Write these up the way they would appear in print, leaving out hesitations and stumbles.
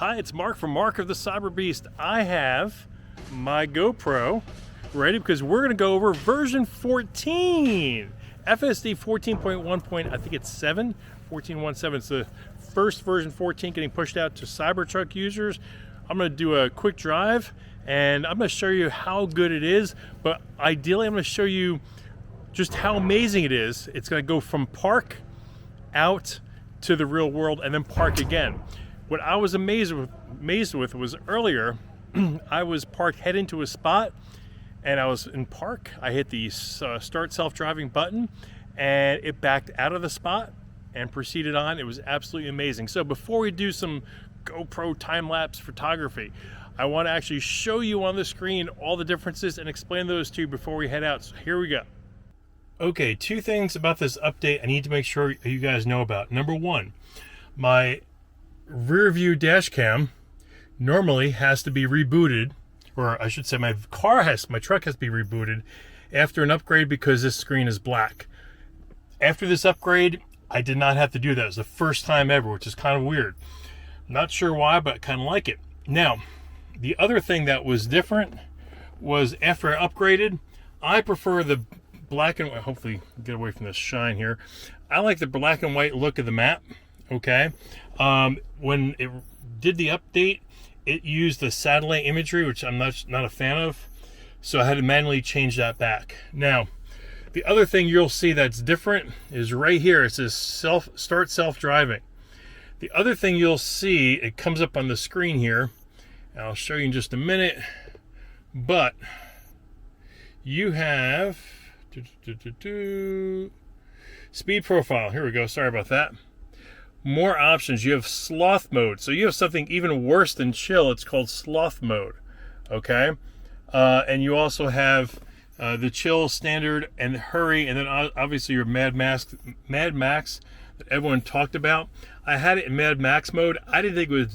Hi, it's Mark from Mark of the Cyberbeast. I have my GoPro ready because we're going to go over version 14. FSD 14.1. I think it's 7, 14.17. It's the first version 14 getting pushed out to Cybertruck users. I'm going to do a quick drive and I'm going to show you how good it is, but ideally I'm going to show you just how amazing it is. It's going to go from park out to the real world and then park again. What I was amazed with was earlier, I was parked head into a spot and I was in park. I hit the start self-driving button and it backed out of the spot and proceeded on. It was absolutely amazing. So before we do some GoPro time-lapse photography, I want to actually show you on the screen all the differences and explain those to you before we head out. So here we go. Okay, two things about this update I need to make sure you guys know about. Number one, my rear view dash cam normally has to be rebooted, or I should say my truck has to be rebooted after an upgrade because this screen is black. After this upgrade, I did not have to do that. It was the first time ever, which is kind of weird. Not sure why, but I kind of like it. Now, the other thing that was different was after I upgraded, I prefer the black and white. Hopefully get away from this shine here. I like the black and white look of the map. Okay, when it did the update, it used the satellite imagery, which I'm not a fan of, so I had to manually change that back. Now, the other thing you'll see that's different is right here. It says start self-driving. The other thing you'll see, it comes up on the screen here, and I'll show you in just a minute, but you have speed profile. Here we go. Sorry about that. More options. You have sloth mode. So you have something even worse than chill. It's called sloth mode. Okay? And you also have the chill, standard, and hurry, and then obviously your Mad Max that everyone talked about. I had it in Mad Max mode. I didn't think it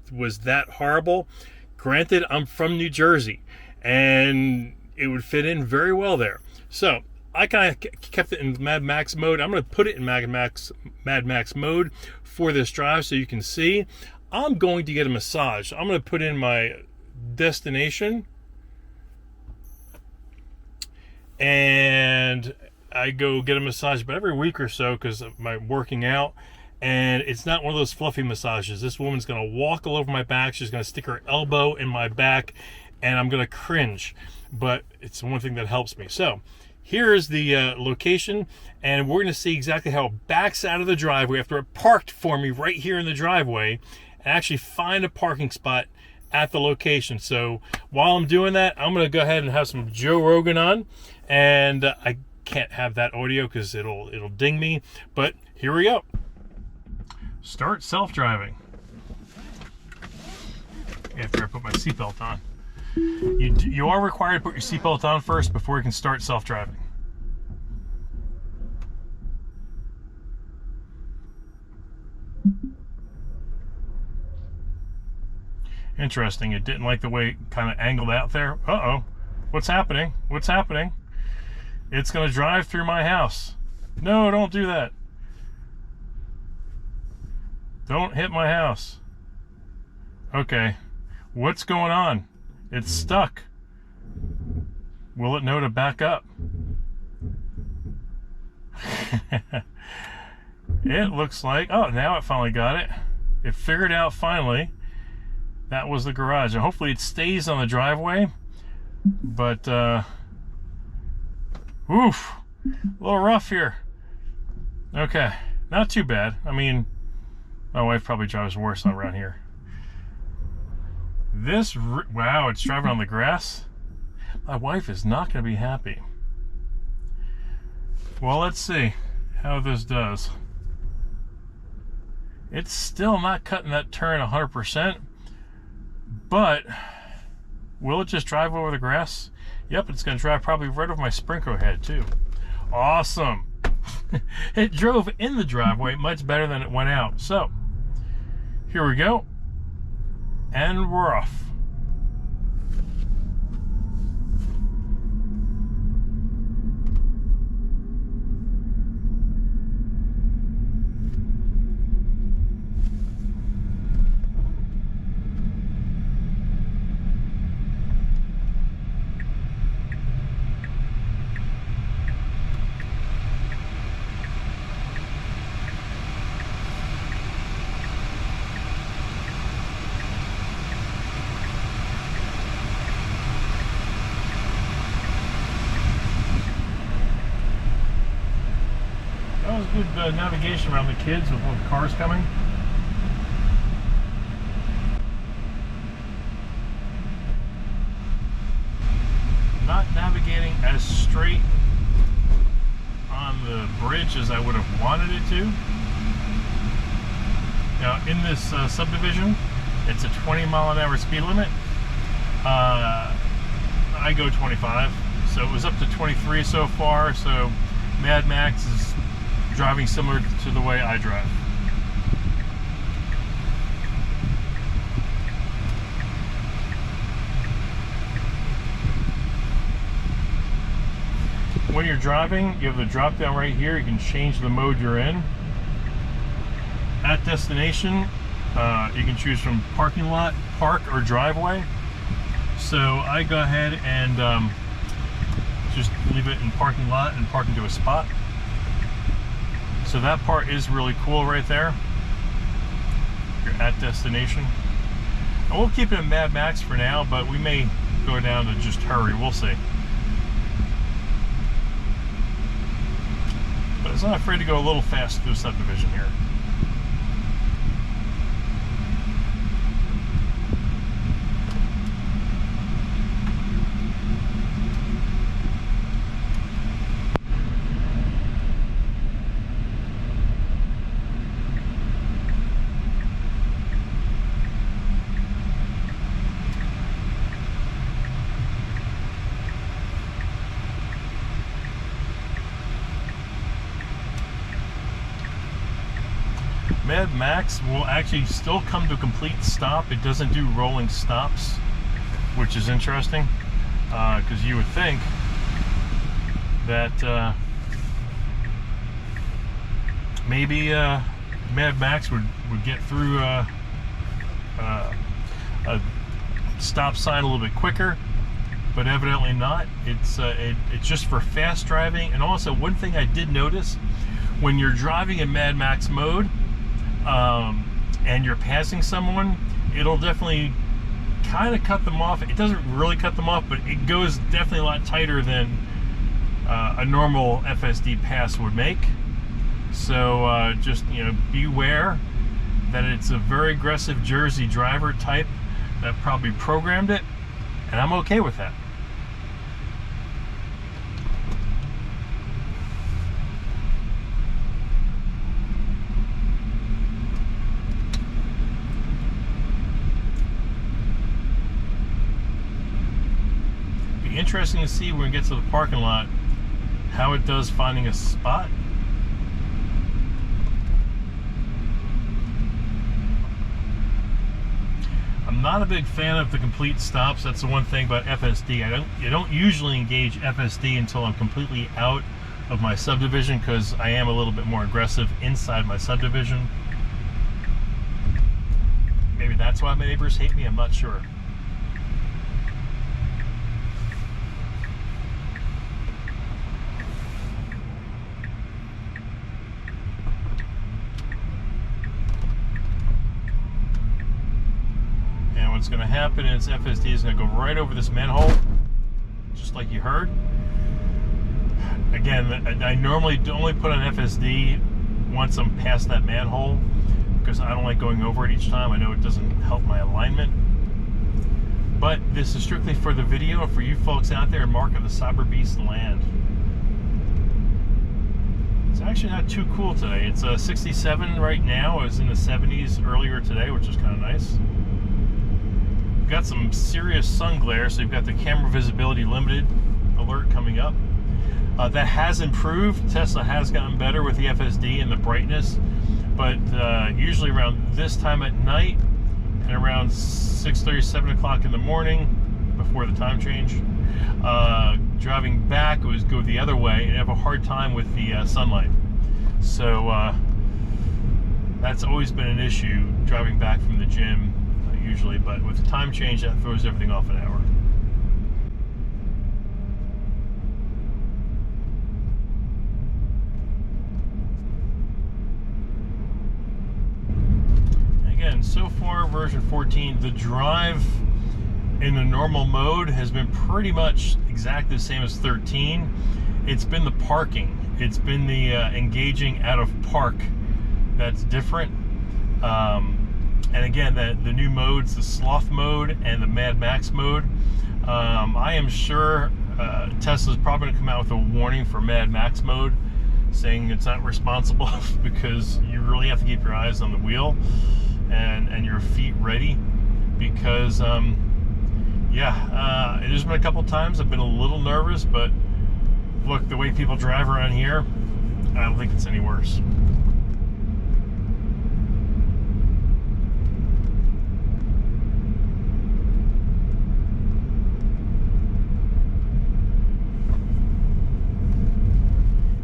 was that horrible. Granted, I'm from New Jersey, and it would fit in very well there. So I kind of kept it in Mad Max mode. I'm going to put it in Mad Max mode for this drive so you can see. I'm going to get a massage. I'm going to put in my destination and I go get a massage about every week or so because of my working out, and it's not one of those fluffy massages. This woman's going to walk all over my back. She's going to stick her elbow in my back and I'm going to cringe, but it's one thing that helps me. So here's the location, and we're going to see exactly how it backs out of the driveway after it parked for me right here in the driveway, and actually find a parking spot at the location. So while I'm doing that, I'm going to go ahead and have some Joe Rogan on, and I can't have that audio because it'll ding me, but here we go. Start self-driving. After I put my seatbelt on. You are required to put your seatbelt on first before you can start self-driving. Interesting, it didn't like the way it kind of angled out there. Uh-oh, what's happening? What's happening? It's going to drive through my house. No, don't do that. Don't hit my house. Okay, what's going on? It's stuck. Will it know to back up? It looks like, oh, now it finally got it. It figured out finally that was the garage. And hopefully it stays on the driveway. But, oof, a little rough here. Okay, not too bad. I mean, my wife probably drives worse around here. Wow, it's driving on the grass. My wife is not going to be happy. Well, let's see how this does. It's still not cutting that turn 100%, but will it just drive over the grass? Yep, it's going to drive probably right over my sprinkler head too. Awesome. It drove in the driveway much better than it went out. So, here we go. And we're off. navigation around the kids with all the cars coming. Not navigating as straight on the bridge as I would have wanted it to. Now in this subdivision, it's a 20-mile-an-hour speed limit. I go 25, so it was up to 23 so far, so Mad Max is driving similar to the way I drive. When you're driving, you have the drop down right here. You can change the mode you're in. At destination, you can choose from parking lot, park, or driveway. So I go ahead and just leave it in parking lot and park into a spot. So that part is really cool right there. You're at destination. And we'll keep it in Mad Max for now, but we may go down to just hurry. We'll see. But it's not afraid to go a little fast through the subdivision here. Mad Max will actually still come to a complete stop. It doesn't do rolling stops, which is interesting, because you would think that maybe Mad Max would get through a stop sign a little bit quicker, but evidently not. It's just for fast driving. And also, one thing I did notice, when you're driving in Mad Max mode, and you're passing someone, it'll definitely kind of cut them off. It doesn't really cut them off, but it goes definitely a lot tighter than a normal FSD pass would make. So just, you know, beware that it's a very aggressive Jersey driver type that probably programmed it, and I'm okay with that. Interesting to see when we get to the parking lot how it does finding a spot. I'm not a big fan of the complete stops. That's the one thing about FSD. I don't usually engage FSD until I'm completely out of my subdivision, because I am a little bit more aggressive inside my subdivision. Maybe that's why my neighbors hate me, I'm not sure. What's going to happen is FSD is going to go right over this manhole, just like you heard. Again, I normally only put on FSD once I'm past that manhole, because I don't like going over it each time. I know it doesn't help my alignment. But this is strictly for the video and for you folks out there in Mark of the Cyberbeast land. It's actually not too cool today. It's 67 right now. It was in the 70s earlier today, which is kind of nice. Got some serious sun glare, so you've got the camera visibility limited alert coming up. That has improved. Tesla has gotten better with the FSD and the brightness, but usually around this time at night and around 6:30, 7 o'clock in the morning, before the time change, driving back, it was go the other way and have a hard time with the sunlight. So that's always been an issue driving back from the gym. Usually, but with the time change, that throws everything off an hour. Again, so far version 14, the drive in the normal mode has been pretty much exactly the same as 13. It's been the parking It's been the engaging out of park that's different. And again, the new modes, the sloth mode and the Mad Max mode. I am sure Tesla's probably going to come out with a warning for Mad Max mode, saying it's not responsible because you really have to keep your eyes on the wheel and your feet ready, because there's been a couple times I've been a little nervous, but look, the way people drive around here, I don't think it's any worse.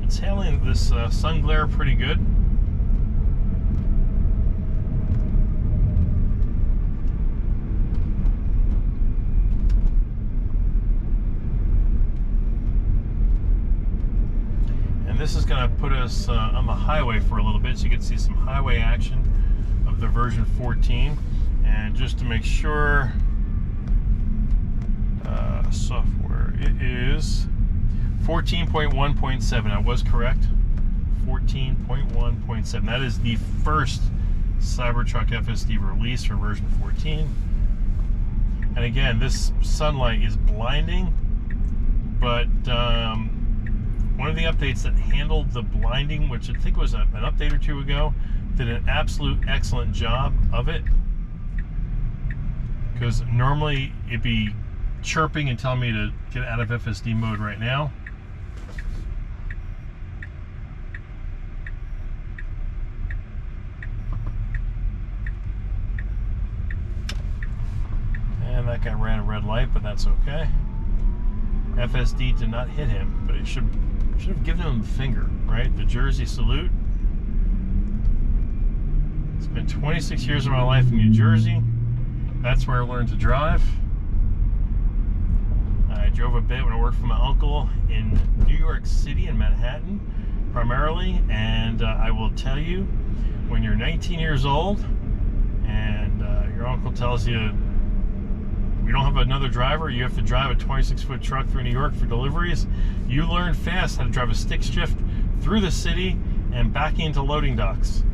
It's handling this sun glare pretty good. And this is going to put us on the highway for a little bit, so you can see some highway action of the version 14. And just to make sure, software, it is 14.1.7. I was correct. 14.1.7. That is the first Cybertruck FSD release for version 14. And again, this sunlight is blinding, but one of the updates that handled the blinding, which I think was an update or two ago, did an absolute excellent job of it. Because normally it'd be chirping and telling me to get out of FSD mode right now. And that guy ran a red light, but that's okay. FSD did not hit him, but it should have given him the finger, right? The Jersey salute. It's been 26 years of my life in New Jersey. That's where I learned to drive. I drove a bit when I worked for my uncle in New York City in Manhattan, primarily, and I will tell you, when you're 19 years old and your uncle tells you we don't have another driver, you have to drive a 26-foot truck through New York for deliveries, you learn fast how to drive a stick shift through the city and back into loading docks.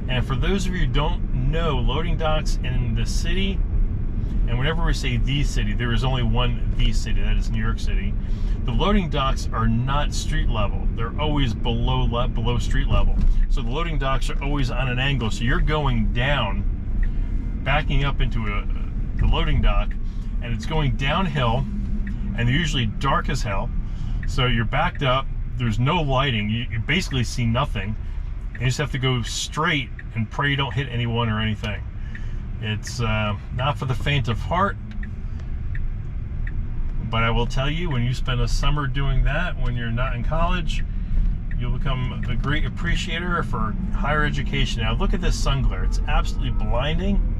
And for those of you who don't know, loading docks in the city, and whenever we say the city, there is only one the city, that is New York City. The loading docks are not street level. They're always below street level. So the loading docks are always on an angle. So you're going down, backing up into the loading dock, and it's going downhill, and they're usually dark as hell. So you're backed up, there's no lighting, you basically see nothing. You just have to go straight and pray you don't hit anyone or anything. It's not for the faint of heart, but I will tell you, when you spend a summer doing that, when you're not in college, you'll become a great appreciator for higher education. Now look at this sun glare, it's absolutely blinding,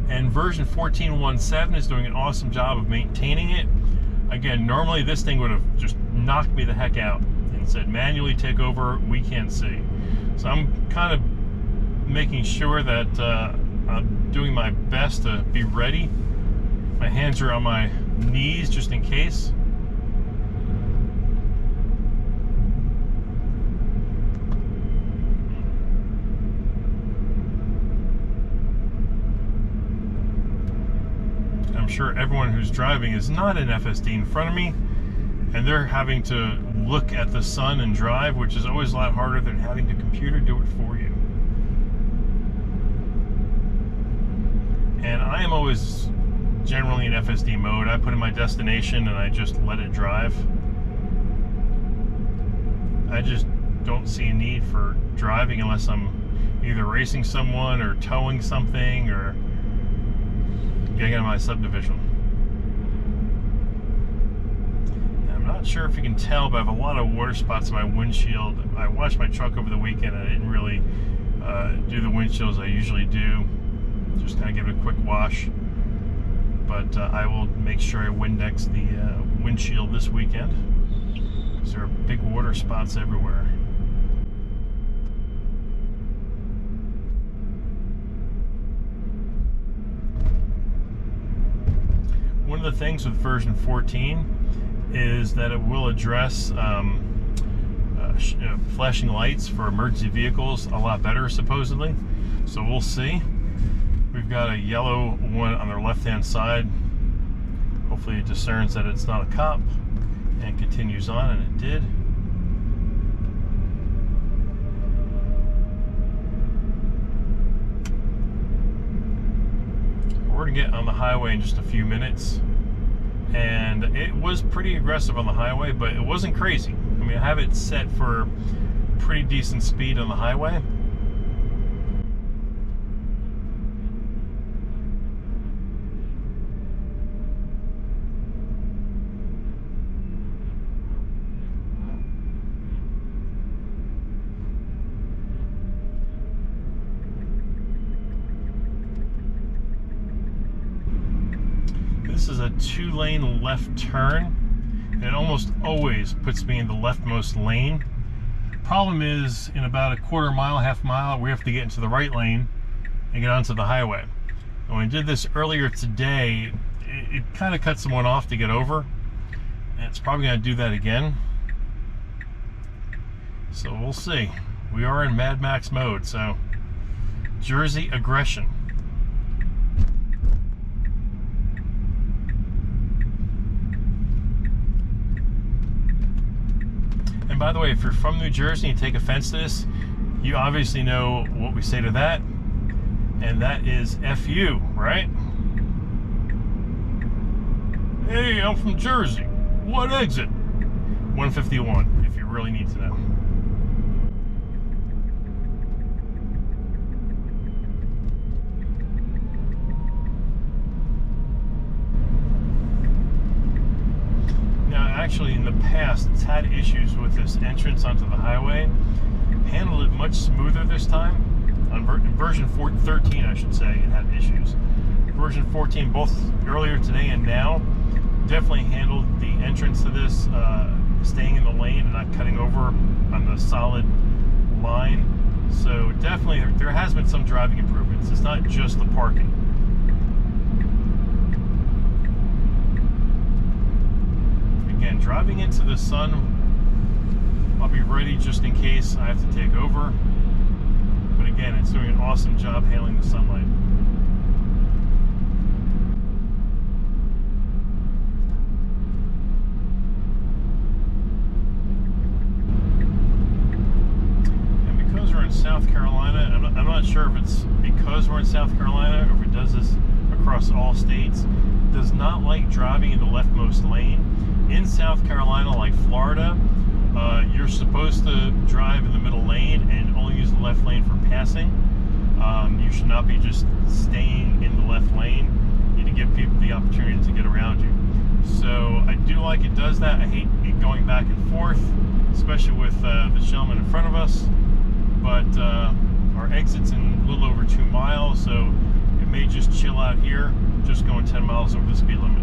and version 14.1.7 is doing an awesome job of maintaining it. Again, normally this thing would have just knocked me the heck out and said manually take over, we can't see. So I'm kind of making sure that I'm doing my best to be ready. My hands are on my knees just in case. I'm sure everyone who's driving is not in FSD in front of me, and they're having to look at the sun and drive, which is always a lot harder than having the computer do it for you. And I am always generally in FSD mode. I put in my destination and I just let it drive. I just don't see a need for driving unless I'm either racing someone or towing something or getting out of my subdivision. And I'm not sure if you can tell, but I have a lot of water spots in my windshield. I washed my truck over the weekend. I didn't really do the windshield as I usually do. Just kind of give it a quick wash. But I will make sure I Windex the windshield this weekend, because there are big water spots everywhere. One of the things with version 14 is that it will address flashing lights for emergency vehicles a lot better, supposedly. So we'll see. We've got a yellow one on their left-hand side. Hopefully it discerns that it's not a cop and continues on, and it did. We're gonna get on the highway in just a few minutes, and it was pretty aggressive on the highway, but it wasn't crazy. I mean, I have it set for pretty decent speed on the highway. This is a 2-lane left turn. It almost always puts me in the leftmost lane. Problem is, in about a quarter mile, half mile, we have to get into the right lane and get onto the highway. And when I did this earlier today, it kind of cut someone off to get over. And it's probably going to do that again. So we'll see. We are in Mad Max mode, so Jersey aggression. And by the way, if you're from New Jersey and you take offense to this, you obviously know what we say to that, and that is F you, right? Hey, I'm from Jersey. What exit? 151, if you really need to know. Actually, in the past, it's had issues with this entrance onto the highway. Handled it much smoother this time. On version 13, I should say, it had issues. Version 14, both earlier today and now, definitely handled the entrance to this, staying in the lane and not cutting over on the solid line. So definitely, there has been some driving improvements. It's not just the parking. Again, driving into the sun, I'll be ready just in case I have to take over. But again, it's doing an awesome job handling the sunlight. And because we're in South Carolina, I'm not sure if it's because we're in South Carolina or if it does this across all states, it does not like driving in the leftmost lane. In South Carolina, like Florida, you're supposed to drive in the middle lane and only use the left lane for passing. You should not be just staying in the left lane. You need to give people the opportunity to get around you. So I do like it does that. I hate it going back and forth, especially with the gentleman in front of us. But our exit's in a little over 2 miles, so it may just chill out here, just going 10 miles over the speed limit.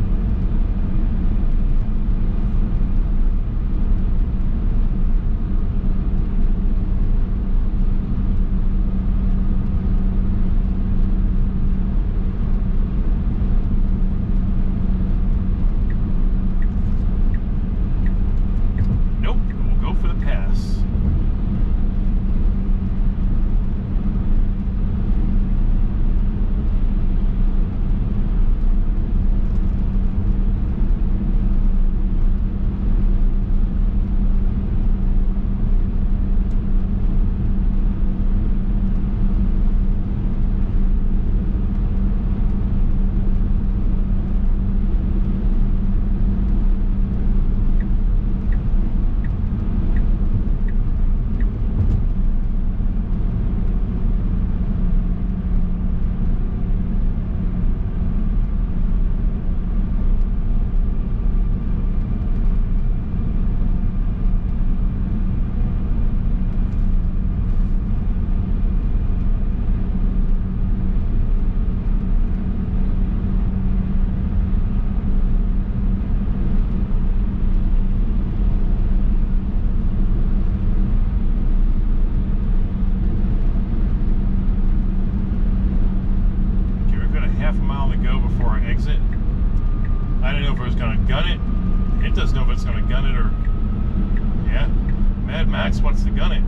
Mad Max wants to gun it.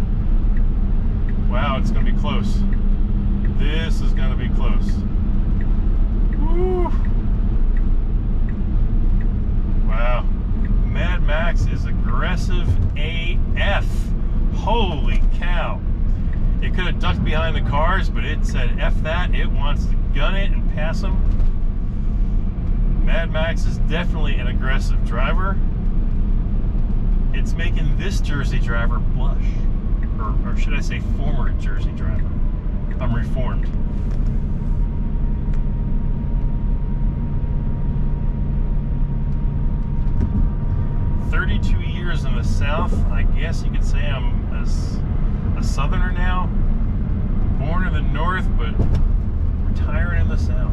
Wow, it's going to be close. This is going to be close. Woo. Wow. Mad Max is aggressive AF. Holy cow. It could have ducked behind the cars, but it said F that. It wants to gun it and pass them. Mad Max is definitely an aggressive driver. It's making this Jersey driver blush. Or should I say former Jersey driver. I'm reformed. Years in the South. I guess you could say I'm a Southerner now. Born in the North, but retiring in the South.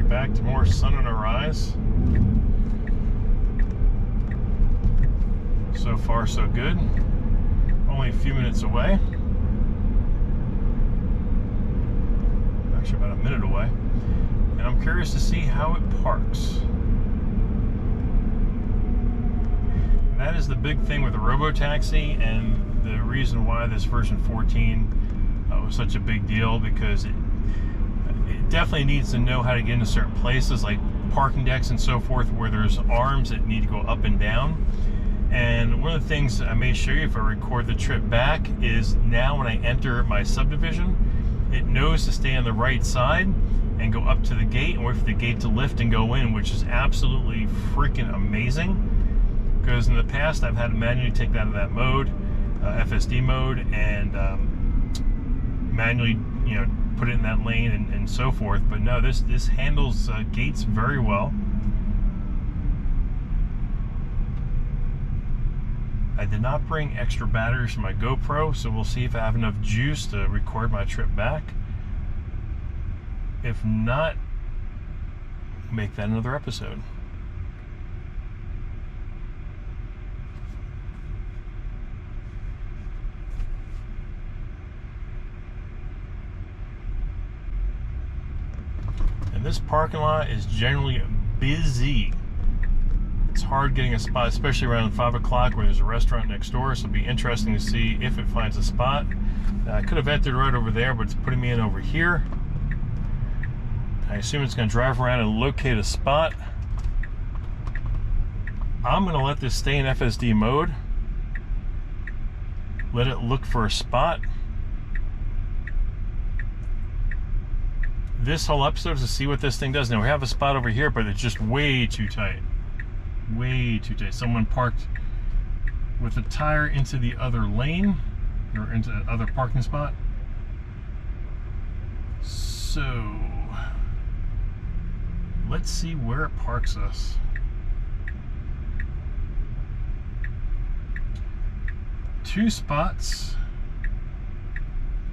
Back to more sun on the rise. So far, so good. Only a few minutes away. Actually, about a minute away. And I'm curious to see how it parks. And that is the big thing with the robotaxi, and the reason why this version 14 was such a big deal, because it definitely needs to know how to get into certain places like parking decks and so forth, where there's arms that need to go up and down. And one of the things I may show you if I record the trip back is now when I enter my subdivision, it knows to stay on the right side and go up to the gate and wait for the gate to lift and go in, which is absolutely freaking amazing. Because in the past I've had to manually take that out of that mode, FSD mode, and manually, you know, put it in that lane and so forth. But no, this handles gates very well. I did not bring extra batteries for my GoPro, so we'll see if I have enough juice to record my trip back. If not, make that another episode. And this parking lot is generally busy. It's hard getting a spot, especially around 5 o'clock where there's a restaurant next door, so it'll be interesting to see if it finds a spot. I could have entered right over there, but it's putting me in over here. I assume it's going to drive around and locate a spot. I'm going to let this stay in FSD mode. Let it look for a spot. This whole episode is to see what this thing does. Now we have a spot over here, but it's just way too tight. Way too tight. Someone parked with a tire into the other lane, or into the other parking spot. So let's see where it parks us. Two spots.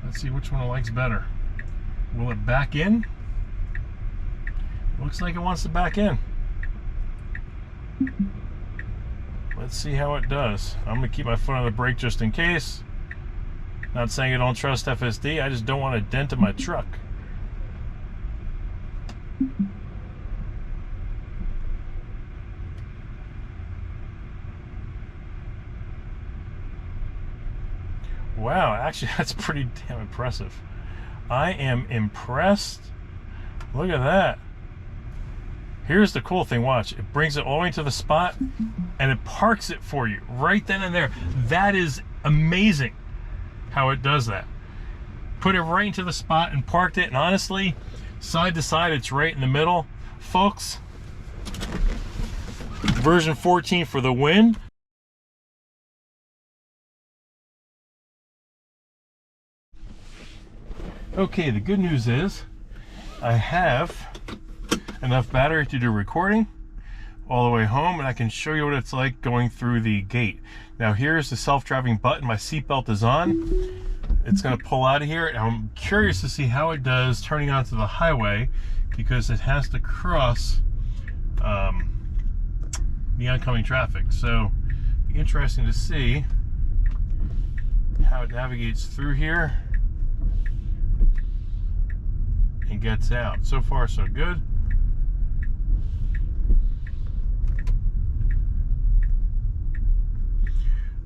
Let's see which one it likes better. Will it back in? Looks like it wants to back in. Let's see how it does. I'm gonna keep my foot on the brake just in case. Not saying I don't trust FSD, I just don't want a dent in my truck. Wow, actually that's pretty damn impressive. I am impressed. Look at that. Here's the cool thing, watch. It brings it all the way to the spot and it parks it for you right then and there. That is amazing how it does that. Put it right into the spot and parked it, and honestly, side to side, it's right in the middle. Folks, version 14 for the win. Okay, the good news is I have enough battery to do recording all the way home, and I can show you what it's like going through the gate. Now here's the self-driving button. My seatbelt is on. it's going to pull out of here. And I'm curious to see how it does turning onto the highway, because it has to cross the oncoming traffic. So it'll be interesting to see how it navigates through here and gets out. So far, so good.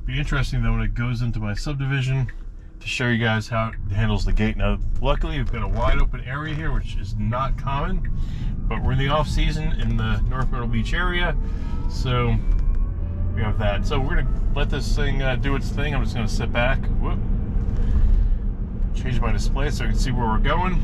Be interesting though when it goes into my subdivision to show you guys how it handles the gate. Now, luckily, we've got a wide open area here, which is not common, but we're in the off season in the North Myrtle Beach area, so we have that. So we're gonna let this thing do its thing. I'm just gonna sit back, whoop, change my display so I can see where we're going.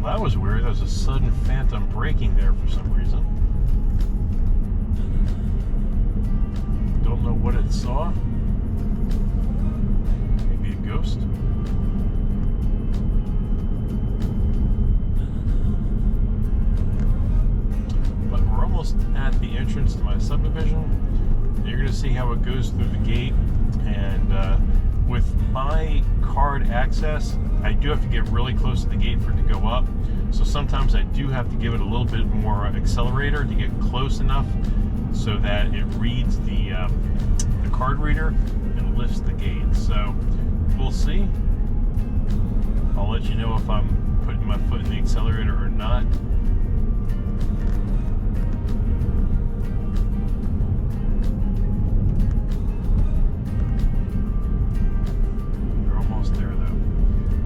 That was weird. There was a sudden phantom braking there for some reason. Don't know what it saw. Maybe a ghost. But we're almost at the entrance to my subdivision. You're going to see how it goes through the gate. And with my card access, I do have to get really close to the gate for it to go up. So sometimes I do have to give it a little bit more accelerator to get close enough so that it reads the card reader and lifts the gate. So we'll see. I'll let you know if I'm putting my foot in the accelerator or not. We're almost there though.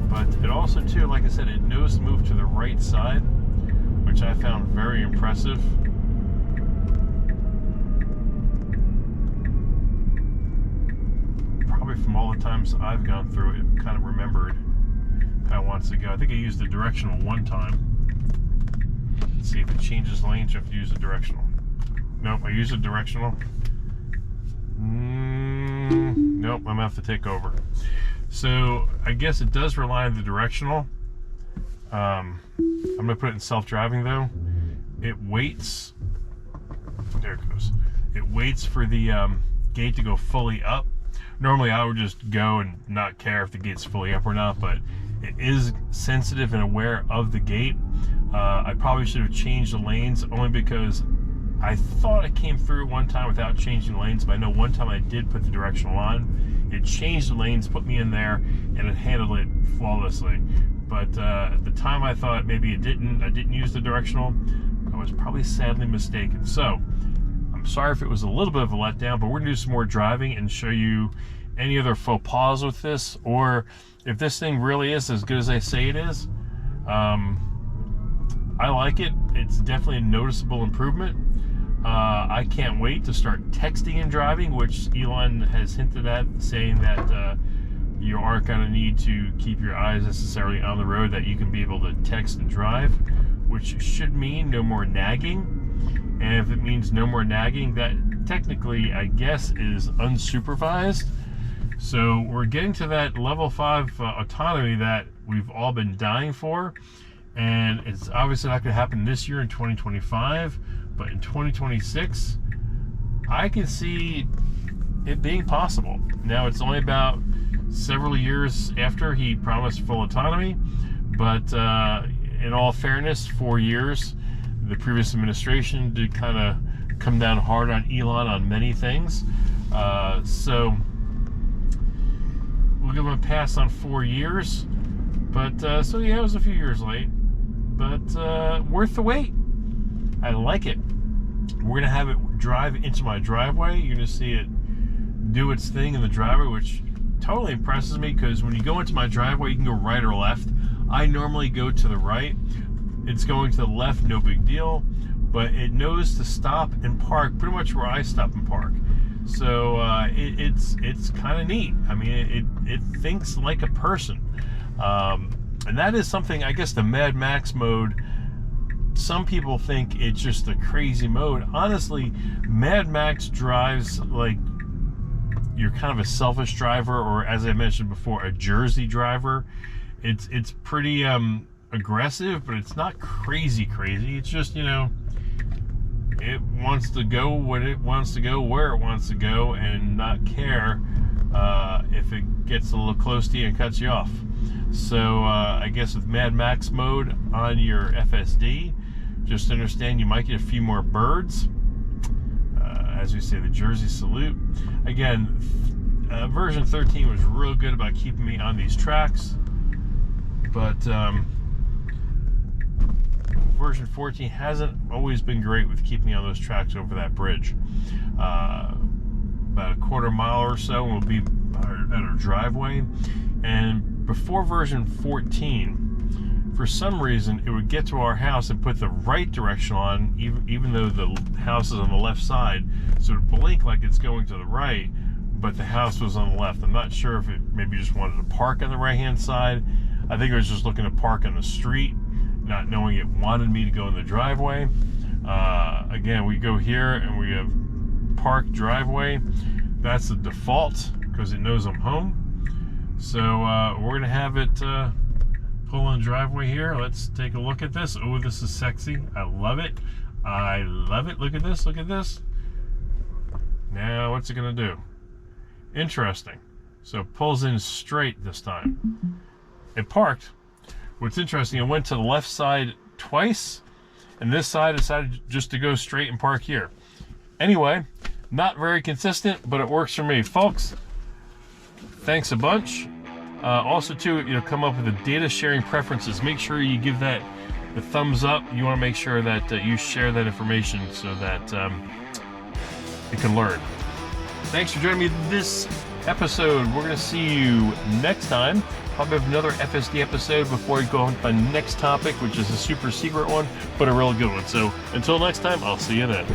But it also too, like I said, it knows to move to the right side, which I found very impressive. Probably from all the times I've gone through it, kind of remembered how it wants to go. I think I used the directional one time. Let's see if it changes lanes. You have to use the directional. Nope, I used the directional. Nope, I'm gonna have to take over. So I guess it does rely on the directional. I'm gonna put it in self-driving though. It waits. There it goes. It waits for the gate to go fully up. Normally I would just go and not care if the gate's fully up or not, but it is sensitive and aware of the gate. I probably should have changed the lanes only because I thought it came through one time without changing lanes, but I know one time I did put the directional on. It changed the lanes, put me in there, and it handled it flawlessly. But at the time I thought maybe I didn't use the directional, I was probably sadly mistaken. So I'm sorry if it was a little bit of a letdown, but we're gonna do some more driving and show you any other faux pas with this, or if this thing really is as good as they say it is. I like it. It's definitely a noticeable improvement. I can't wait to start texting and driving, which Elon has hinted at, saying that you aren't going to need to keep your eyes necessarily on the road, that you can be able to text and drive, which should mean no more nagging. And if it means no more nagging, that technically, I guess, is unsupervised. So we're getting to that level 5 autonomy that we've all been dying for. And it's obviously not going to happen this year in 2025, but in 2026, I can see it being possible. Now, it's only about several years after he promised full autonomy, but in all fairness, 4 years, the previous administration did kind of come down hard on Elon on many things. So we'll give him a pass on 4 years, but so yeah, it was a few years late. But worth the wait. I like it. We're gonna have it drive into my driveway. You're gonna see it do its thing in the driveway, which totally impresses me, because when you go into my driveway, you can go right or left. I normally go to the right. It's going to the left, no big deal, but it knows to stop and park pretty much where I stop and park. So it's kind of neat. I mean, it thinks like a person. And that is something, I guess, the Mad Max mode, some people think it's just a crazy mode. Honestly, Mad Max drives like you're kind of a selfish driver, or as I mentioned before, a Jersey driver. It's pretty aggressive, but it's not crazy. It's just, you know, it wants to go what it wants to go, where it wants to go, and not care if it gets a little close to you and cuts you off. So I guess with Mad Max mode on your FSD, just understand you might get a few more birds. As we say, the Jersey salute. Again, version 13 was real good about keeping me on these tracks, but version 14 hasn't always been great with keeping me on those tracks over that bridge. About a quarter mile or so, we'll be at our driveway, and before version 14, for some reason, it would get to our house and put the right direction on, even though the house is on the left side, so it would blink like it's going to the right, but the house was on the left. I'm not sure if it maybe just wanted to park on the right-hand side. I think it was just looking to park on the street, not knowing it wanted me to go in the driveway. Again, we go here and we have park driveway. That's the default because it knows I'm home. So we're gonna have it pull in the driveway here. Let's take a look at this. Oh, this is sexy. I love it. I love it. Look at this. Look at this. Now, what's it going to do? Interesting. So it pulls in straight this time. It parked. What's interesting, it went to the left side twice, and this side decided just to go straight and park here. Anyway, not very consistent, but it works for me. Folks, thanks a bunch. Also, too, come up with the data sharing preferences. Make sure you give that the thumbs up. You want to make sure that you share that information so that you can learn. Thanks for joining me this episode. We're going to see you next time. Probably have another FSD episode before we go on to the next topic, which is a super secret one, but a real good one. So until next time, I'll see you then.